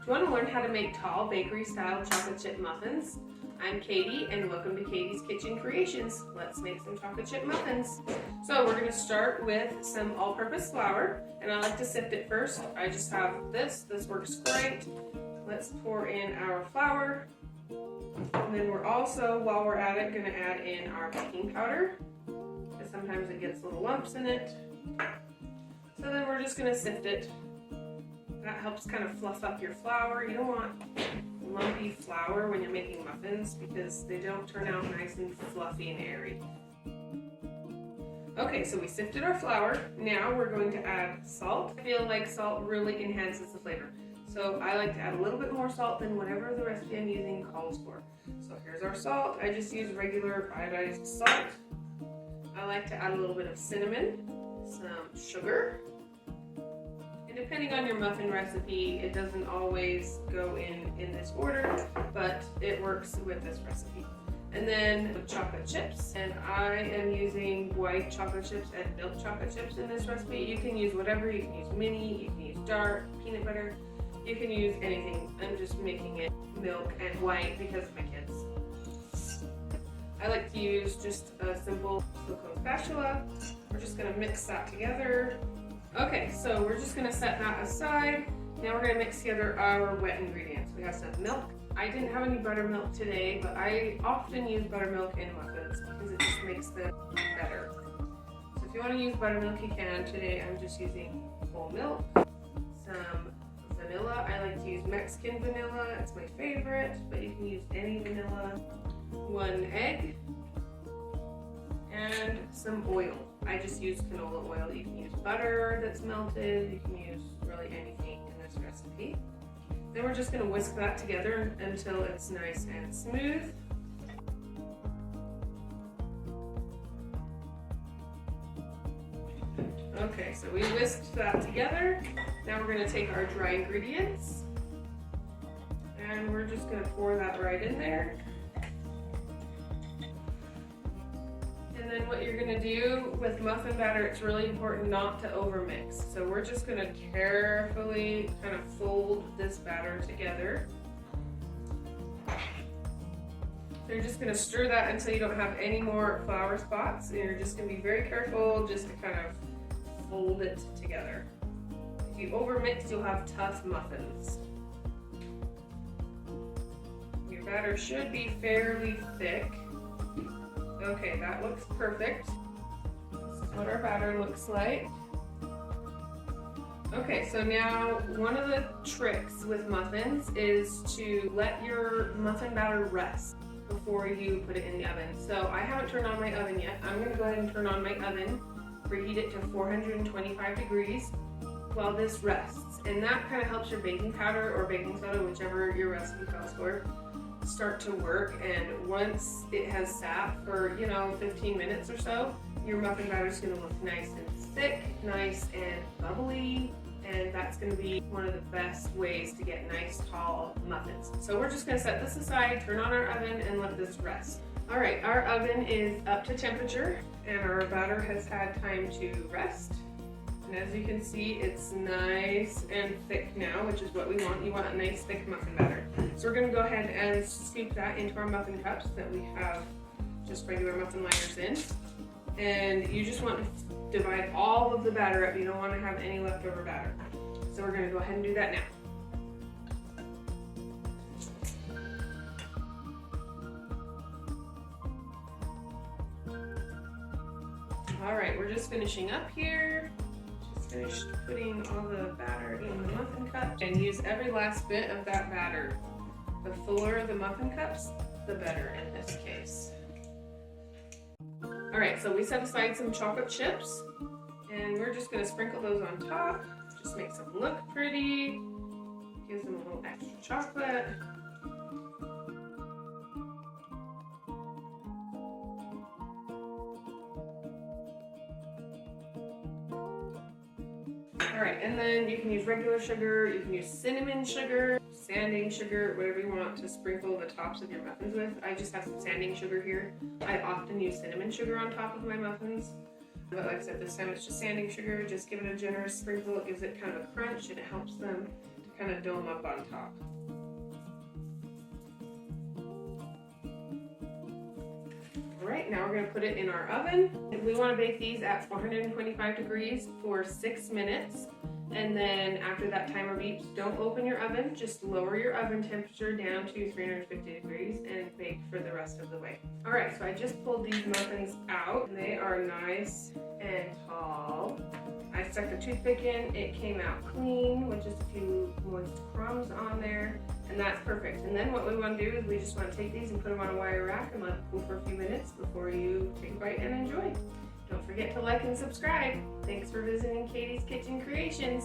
you want to learn how to make tall bakery-style chocolate chip muffins, I'm Katie, and welcome to Katie's Kitchen Creations. Let's make some chocolate chip muffins. So we're going to start with some all-purpose flour, and I like to sift it first. I just have this works great. Let's pour in our flour, and then we're also, while we're at it, going to add in our baking powder, because sometimes it gets little lumps in it. So then we're just going to sift it. That helps kind of fluff up your flour. You don't want lumpy flour when you're making muffins because they don't turn out nice and fluffy and airy. Okay, so we sifted our flour. Now we're going to add salt. I feel like salt really enhances the flavor. So I like to add a little bit more salt than whatever the recipe I'm using calls for. So here's our salt. I just use regular iodized salt. I like to add a little bit of cinnamon, some sugar. Depending on your muffin recipe, it doesn't always go in this order, but it works with this recipe. And then chocolate chips, and I am using white chocolate chips and milk chocolate chips in this recipe. You can use whatever, you can use mini, you can use dark, peanut butter, you can use anything. I'm just making it milk and white because of my kids. I like to use just a simple silicone spatula. We're just gonna mix that together. Okay, so we're just gonna set that aside. Now we're gonna mix together our wet ingredients. We have some milk. I didn't have any buttermilk today, but I often use buttermilk in muffins because it just makes them better. So if you wanna use buttermilk, you can. Today I'm just using whole milk, some vanilla. I like to use Mexican vanilla, it's my favorite, but you can use any vanilla. 1 egg, and some oil. I just use canola oil. You can use butter that's melted. You can use really anything in this recipe. Then we're just going to whisk that together until it's nice and smooth. Okay, so we whisked that together. Now we're going to take our dry ingredients and we're just going to pour that right in there. And then what you're going to do with muffin batter, it's really important not to overmix. So we're just going to carefully kind of fold this batter together. So you're just going to stir that until you don't have any more flour spots. And you're just going to be very careful just to kind of fold it together. If you overmix, you'll have tough muffins. Your batter should be fairly thick. Okay, that looks perfect. This is what our batter looks like. Okay, so now one of the tricks with muffins is to let your muffin batter rest before you put it in the oven. So I haven't turned on my oven yet. I'm going to go ahead and turn on my oven, preheat it to 425 degrees while this rests. And that kind of helps your baking powder or baking soda, whichever your recipe calls for, start to work. And once it has sat for 15 minutes or so, your muffin batter is going to look nice and thick, nice and bubbly, and that's going to be one of the best ways to get nice tall muffins. So we're just going to set this aside, turn on our oven, and let this rest. All right, our oven is up to temperature and our batter has had time to rest. And as you can see, it's nice and thick now, which is what we want. You want a nice thick muffin batter. So we're going to go ahead and scoop that into our muffin cups that we have just regular muffin liners in. And you just want to divide all of the batter up. You don't want to have any leftover batter. So we're going to go ahead and do that now. All right, we're just finishing up here. Finished putting all the batter in the muffin cup, and use every last bit of that batter. The fuller the muffin cups, the better in this case. Alright, so we set aside some chocolate chips and we're just going to sprinkle those on top. Just makes them look pretty, gives them a little extra chocolate. Alright, and then you can use regular sugar, you can use cinnamon sugar, sanding sugar, whatever you want to sprinkle the tops of your muffins with. I just have some sanding sugar here. I often use cinnamon sugar on top of my muffins. But like I said, this time it's just sanding sugar. Just give it a generous sprinkle. It gives it kind of a crunch and it helps them to kind of dome up on top. Alright, now we're going to put it in our oven. We want to bake these at 425 degrees for 6 minutes. And then after that timer beeps, don't open your oven, just lower your oven temperature down to 350 degrees and bake for the rest of the way. Alright, so I just pulled these muffins out. They are nice and tall. I stuck a toothpick in, it came out clean with just a few moist crumbs on there, and that's perfect. And then what we want to do is we just want to take these and put them on a wire rack and let them cool for a few minutes before you take a bite and enjoy. Don't forget to like and subscribe. Thanks for visiting Caty's Kitchen Creations.